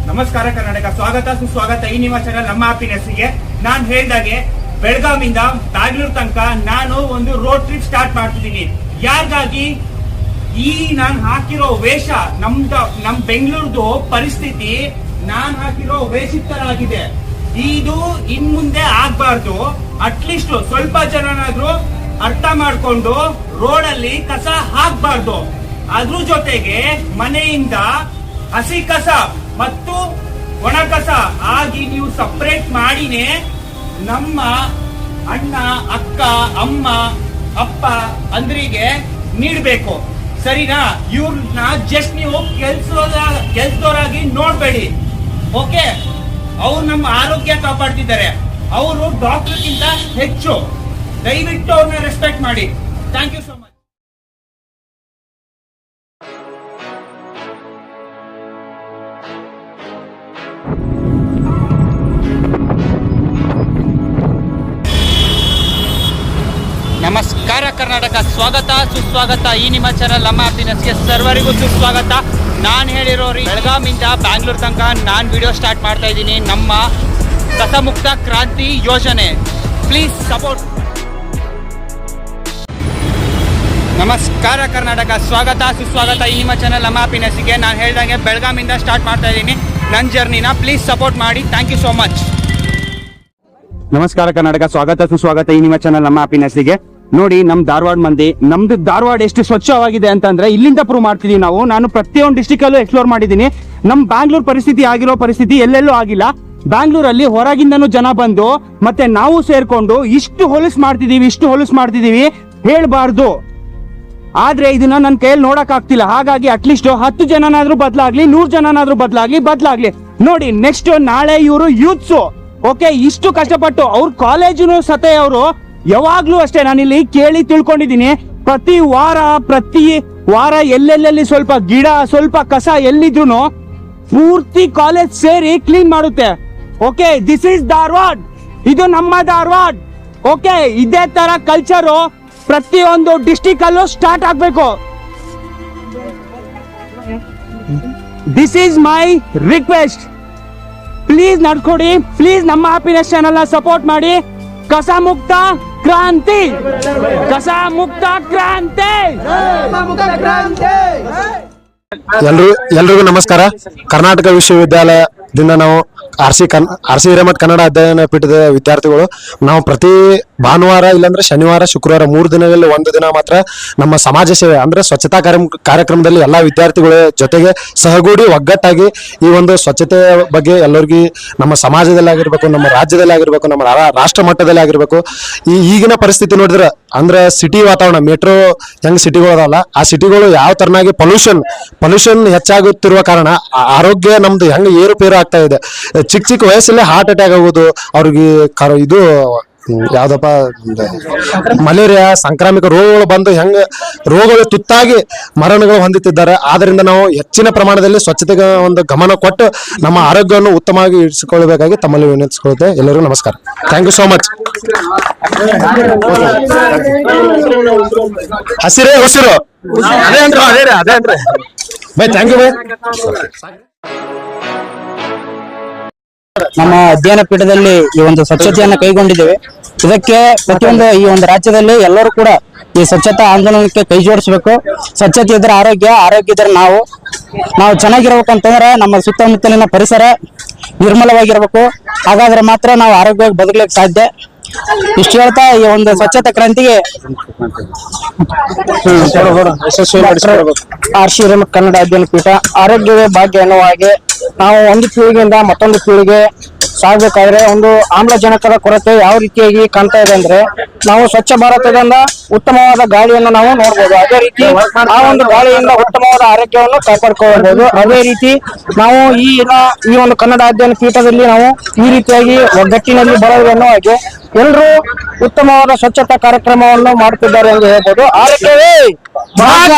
ನಮಸ್ಕಾರ ಕರ್ನಾಟಕ, ಸ್ವಾಗತ ಸುಸ್ವಾಗತ ಈ ನಿಮ್ಮ ಚಾನಲ್ ನಮ್ಮ ಹ್ಯಾಪಿನೆಸ್ಗೆ. ನಾನು ಹೇಳ್ದಾಗೆ ಬೆಳಗಾವಿಂದ ಬ್ಯಾಂಗ್ಳೂರ್ ತನಕ ನಾನು ಒಂದು ರೋಡ್ ಟ್ರಿಪ್ ಸ್ಟಾರ್ಟ್ ಮಾಡ್ತಿದ್ದೀನಿ. ಯಾರಿಗಾಗಿ? ಈ ನಾನು ಹಾಕಿರೋ ವೇಷ, ನಮ್ ಬೆಂಗಳೂರ್ದು ಪರಿಸ್ಥಿತಿ ನಾನ್ ಹಾಕಿರೋ ವೇಷದ ತರ ಆಗಿದೆ. ಇದು ಇನ್ ಮುಂದೆ ಆಗ್ಬಾರ್ದು. ಅಟ್ಲೀಸ್ಟ್ ಸ್ವಲ್ಪ ಜನನಾದ್ರೂ ಅರ್ಥ ಮಾಡ್ಕೊಂಡು ರೋಡಲ್ಲಿ ಕಸ ಹಾಕ್ಬಾರ್ದು. ಅದ್ರ ಜೊತೆಗೆ ಮನೆಯಿಂದ ಹಸಿ ಕಸ ಮತ್ತು ಒಣ ಕಸ ಆಗಿ ನೀವು ಸಪರೇಟ್ ಮಾಡಿನೇ ನಮ್ಮ ಅಣ್ಣ, ಅಕ್ಕ, ಅಮ್ಮ, ಅಪ್ಪ ಅಂದ್ರಿಗೆ ನೀಡಬೇಕು. ಸರಿನಾ? ಇವ್ರನ್ನ ಜಸ್ಟ್ ನೀವು ಕೆಲ್ಸದವರಾಗಿ ನೋಡ್ಬೇಡಿ. ಓಕೆ, ಅವ್ರು ನಮ್ಮ ಆರೋಗ್ಯ ಕಾಪಾಡ್ತಿದ್ದಾರೆ. ಅವರು ಡಾಕ್ಟರ್ಗಿಂತ ಹೆಚ್ಚು. ದಯವಿಟ್ಟು ಅವ್ರನ್ನ ರೆಸ್ಪೆಕ್ಟ್ ಮಾಡಿ. Thank you so much. ನಮಸ್ಕಾರ ಕರ್ನಾಟಕ, ಸ್ವಾಗತ ಸುಸ್ವಾಗತ ಈ ನಿಮ್ಮ ಚಾನಲ್ ನಮ್ಮ ಹ್ಯಾಪಿನೆಸ್ಗೆ. ಸರ್ವರಿಗೂ ಸುಸ್ವಾಗತ. ನಾನು ಹೇಳಿರೋರಿ ಬೆಳಗಾವಿಂದ ಬ್ಯಾಂಗ್ಳೂರ್ ತನಕ ನಾನು ವಿಡಿಯೋ ಸ್ಟಾರ್ಟ್ ಮಾಡ್ತಾ ಇದ್ದೀನಿ. ನಮ್ಮ ಕಸಮುಕ್ತ ಕ್ರಾಂತಿ ಯೋಜನೆ, ಪ್ಲೀಸ್ ಸಪೋರ್ಟ್. ನಮಸ್ಕಾರ ಕರ್ನಾಟಕ, ಸ್ವಾಗತ ಸುಸ್ವಾಗತ ಈ ನಿಮ್ಮ ಚಾನಲ್ ನಮ್ಮ ಹ್ಯಾಪಿನೆಸ್ಗೆ. ನಾನು ಹೇಳ್ದಂಗೆ ಬೆಳಗಾವಿಂದ ಸ್ಟಾರ್ಟ್ ಮಾಡ್ತಾ ಇದ್ದೀನಿ ನನ್ನ ಜರ್ನಿನ. ಪ್ಲೀಸ್ ಸಪೋರ್ಟ್ ಮಾಡಿ. Thank you so much. ನಮಸ್ಕಾರ ಕರ್ನಾಟಕ, ಸ್ವಾಗತ ಸುಸ್ವಾಗತ ಈ ನಿಮ್ಮ ಚಾನಲ್ ನಮ್ಮ ಹ್ಯಾಪಿನೆಸ್ಗೆ. ನೋಡಿ, ನಮ್ ಧಾರವಾಡ ಮಂದಿ, ನಮ್ದು ಧಾರವಾಡ ಎಷ್ಟು ಸ್ವಚ್ಛವಾಗಿದೆ ಅಂತಂದ್ರೆ ಇಲ್ಲಿಂದ ಪ್ರೂವ್ ಮಾಡ್ತಿದೀವಿ ನಾವು. ನಾನು ಪ್ರತಿಯೊಂದು ಡಿಸ್ಟಿಕ್ ಅಲ್ಲೂ ಎಕ್ಸ್ಪ್ಲೋರ್ ಮಾಡಿದ್ದೀನಿ. ನಮ್ ಬ್ಯಾಂಗ್ಳೂರ್ ಪರಿಸ್ಥಿತಿ ಆಗಿರೋ ಪರಿಸ್ಥಿತಿ ಎಲ್ಲೆಲ್ಲೂ ಆಗಿಲ್ಲ. ಬ್ಯಾಂಗ್ಳೂರಲ್ಲಿ ಹೊರಗಿಂದನೂ ಜನ ಬಂದು ಮತ್ತೆ ನಾವು ಸೇರ್ಕೊಂಡು ಇಷ್ಟು ಹೊಲಸು ಮಾಡ್ತಿದೀವಿ ಹೇಳ್ಬಾರ್ದು. ಆದ್ರೆ ಇದನ್ನ ನನ್ನ ಕೈಯಲ್ಲಿ ನೋಡಕ್ ಆಗ್ತಿಲ್ಲ. ಹಾಗಾಗಿ ಅಟ್ಲೀಸ್ಟ್ 10 ಜನನಾದ್ರೂ ಬದಲಾಗ್ಲಿ, 100 ಜನನಾದ್ರೂ ಬದಲಾಗ್ಲಿ. ನೋಡಿ, ನೆಕ್ಸ್ಟ್ ನಾಳೆ ಇವರು ಯೂತ್ಸು, ಓಕೆ, ಇಷ್ಟು ಕಷ್ಟಪಟ್ಟು ಅವ್ರ ಕಾಲೇಜು ಸತೆ ಅವರು ಯಾವಾಗ್ಲೂ ಅಷ್ಟೇ ನಾನಿಲ್ಲಿ ಕೇಳಿ ತಿಳ್ಕೊಂಡಿದ್ದೀನಿ. ಪ್ರತಿ ವಾರ ಎಲ್ಲೆಲ್ಲಿ ಸ್ವಲ್ಪ ಗಿಡ, ಸ್ವಲ್ಪ ಕಸ ಎಲ್ಲಿದ್ರು ಪೂರ್ತಿ ಕಾಲೇಜ್ ಸೇರಿ ಕ್ಲೀನ್ ಮಾಡುತ್ತೆ. ಓಕೆ, ದಿಸ್ ಇಸ್ ಧಾರವಾಡ, ಇದು ನಮ್ಮ ಧಾರವಾಡ. ಓಕೆ, ಇದೇ ತರ ಕಲ್ಚರು ಪ್ರತಿಯೊಂದು ಡಿಸ್ಟಿಕ್ ಅಲ್ಲೂ ಸ್ಟಾರ್ಟ್ ಆಗ್ಬೇಕು. This is my request. Please ನಡ್ಕೊಡಿ, ಪ್ಲೀಸ್ ನಮ್ಮ ಹ್ಯಾಪಿನೆಸ್ ಚಾನಲ್ ನ ಸಪೋರ್ಟ್ ಮಾಡಿ. ಕಸ ಮುಕ್ತ ಕ್ರಾಂತಿ, ಕಸ ಮುಕ್ತ ಕ್ರಾಂತಿ. ಎಲ್ರಿಗೂ ನಮಸ್ಕಾರ. ಕರ್ನಾಟಕ ವಿಶ್ವವಿದ್ಯಾಲಯದಿಂದ ನಾವು ಆರ್ ಸಿ ಹಿರೇಮಠ ಕನ್ನಡ ಅಧ್ಯಯನ ಪೀಠದ ವಿದ್ಯಾರ್ಥಿಗಳು. ನಾವು ಪ್ರತಿ ಭಾನುವಾರ ಇಲ್ಲಾಂದ್ರೆ ಶನಿವಾರ, ಶುಕ್ರವಾರ 3 ದಿನಗಳಲ್ಲಿ 1 ದಿನ ಮಾತ್ರ ನಮ್ಮ ಸಮಾಜ ಸೇವೆ ಅಂದ್ರೆ ಸ್ವಚ್ಛತಾ ಕಾರ್ಯಕ್ರಮದಲ್ಲಿ ಎಲ್ಲಾ ವಿದ್ಯಾರ್ಥಿಗಳ ಜೊತೆಗೆ ಸಹಗೂಡಿ ಒಗ್ಗಟ್ಟಾಗಿ ಈ ಒಂದು ಸ್ವಚ್ಛತೆ ಬಗ್ಗೆ ಎಲ್ಲರಿಗೂ ನಮ್ಮ ಸಮಾಜದಲ್ಲಿ ಆಗಿರ್ಬೇಕು, ನಮ್ಮ ರಾಜ್ಯದಲ್ಲಿ ಆಗಿರ್ಬೇಕು, ನಮ್ಮ ರಾಷ್ಟ್ರ ಮಟ್ಟದಲ್ಲಿ ಆಗಿರ್ಬೇಕು. ಈಗಿನ ಪರಿಸ್ಥಿತಿ ನೋಡಿದ್ರೆ ಅಂದ್ರೆ ಸಿಟಿ ವಾತಾವರಣ, ಮೆಟ್ರೋ ಹೆಂಗ್ ಸಿಟಿಗಳು ಅದಾವಲ್ಲ, ಆ ಸಿಟಿಗಳು ಯಾವ ತರನಾಗಿ ಪೊಲ್ಯೂಷನ್ ಹೆಚ್ಚಾಗುತ್ತಿರುವ ಕಾರಣ ಆರೋಗ್ಯ ನಮ್ದು ಹೆಂಗ್ ಏರುಪೇರು ಆಗ್ತಾ ಇದೆ. ಚಿಕ್ಕ ವಯಸ್ಸಲ್ಲೇ ಹಾರ್ಟ್ ಅಟ್ಯಾಕ್ ಆಗೋದು, ಅವ್ರಿಗೆ ಇದು ಯಾವ್ದಪ್ಪ ಮಲೇರಿಯಾ, ಸಾಂಕ್ರಾಮಿಕ ರೋಗಗಳು ಬಂದು ರೋಗಗಳು ತುತ್ತಾಗಿ ಮರಣಗಳು ಹೊಂದುತ್ತಿದ್ದಾರೆ. ಆದ್ರಿಂದ ನಾವು ಹೆಚ್ಚಿನ ಪ್ರಮಾಣದಲ್ಲಿ ಸ್ವಚ್ಛತೆಗೆ ಒಂದು ಗಮನ ಕೊಟ್ಟು ನಮ್ಮ ಆರೋಗ್ಯವನ್ನು ಉತ್ತಮವಾಗಿ ಇರಿಸಿಕೊಳ್ಳಬೇಕಾಗಿ ತಮ್ಮಲ್ಲಿ ವಿನಂತಿಸಿಕೊಳ್ಳುತ್ತೆ. ಎಲ್ಲರಿಗೂ ನಮಸ್ಕಾರ. Thank you so much. ಹಸಿರೇ ಉಸಿರು, ಅದೇ ಅಂದ್ರೆ ಬೈ. Thank you by. ನಮ್ಮ ಅಧ್ಯಯನ ಪೀಠದಲ್ಲಿ ಈ ಒಂದು ಸ್ವಚ್ಛತೆಯನ್ನ ಕೈಗೊಂಡಿದ್ದೇವೆ. ಇದಕ್ಕೆ ಪ್ರತಿಯೊಂದು ಈ ಒಂದು ರಾಜ್ಯದಲ್ಲಿ ಎಲ್ಲರೂ ಕೂಡ ಈ ಸ್ವಚ್ಛತಾ ಆಂದೋಲನಕ್ಕೆ ಕೈ ಜೋಡಿಸಬೇಕು. ಸ್ವಚ್ಛತೆ ಇದ್ರೆ ಆರೋಗ್ಯ ಇದ್ರೆ ನಾವು ಚೆನ್ನಾಗಿರ್ಬೇಕಂತಂದ್ರೆ ನಮ್ಮ ಸುತ್ತಮುತ್ತಲಿನ ಪರಿಸರ ನಿರ್ಮಲವಾಗಿರ್ಬೇಕು. ಹಾಗಾದ್ರೆ ಮಾತ್ರ ನಾವು ಆರೋಗ್ಯವಾಗಿ ಬದುಕಲಿಕ್ಕೆ ಸಾಧ್ಯ. ಇಷ್ಟು ಹೇಳ್ತಾ ಈ ಒಂದು ಸ್ವಚ್ಛತಾ ಕ್ರಾಂತಿಗೆ ಆರ್ ಸಿ ಹಿರೇಮಠ ಕನ್ನಡ ಅಧ್ಯಯನ ಪೀಠ ಆರೋಗ್ಯವೇ ಭಾಗ್ಯ ಎನ್ನುವ ಹಾಗೆ ನಾವು ಒಂದು ಪೀಳಿಗೆಯಿಂದ ಮತ್ತೊಂದು ಪೀಳಿಗೆ ಸಾಗಬೇಕಾದ್ರೆ ಒಂದು ಆಮ್ಲಜನಕದ ಕೊರತೆ ಯಾವ ರೀತಿಯಾಗಿ ಕಾಣ್ತಾ ಇದೆ ಅಂದ್ರೆ, ನಾವು ಸ್ವಚ್ಛ ಭಾರತದಿಂದ ಉತ್ತಮವಾದ ಗಾಳಿಯನ್ನು ನಾವು ನೋಡ್ಬೋದು. ಅದೇ ರೀತಿ ಆ ಒಂದು ಗಾಳಿಯಿಂದ ಉತ್ತಮವಾದ ಆರೋಗ್ಯವನ್ನು ಕಾಪಾಡ್ಕೊಳ್ಬಹುದು. ಅದೇ ರೀತಿ ನಾವು ಈ ಒಂದು ಕನ್ನಡ ಅಧ್ಯಯನ ಪೀಠದಲ್ಲಿ ನಾವು ಈ ರೀತಿಯಾಗಿ ಒಗ್ಗಟ್ಟಿನಲ್ಲಿ ಬರೋದನ್ನು ಹಾಗೆ ಎಲ್ಲರೂ ಉತ್ತಮವಾದ ಸ್ವಚ್ಛತಾ ಕಾರ್ಯಕ್ರಮವನ್ನು ಮಾಡುತ್ತಿದ್ದಾರೆ ಎಂದು ಹೇಳ್ಬೋದು. ಆರೋಗ್ಯವೇ ಭಾಗ್ಯ.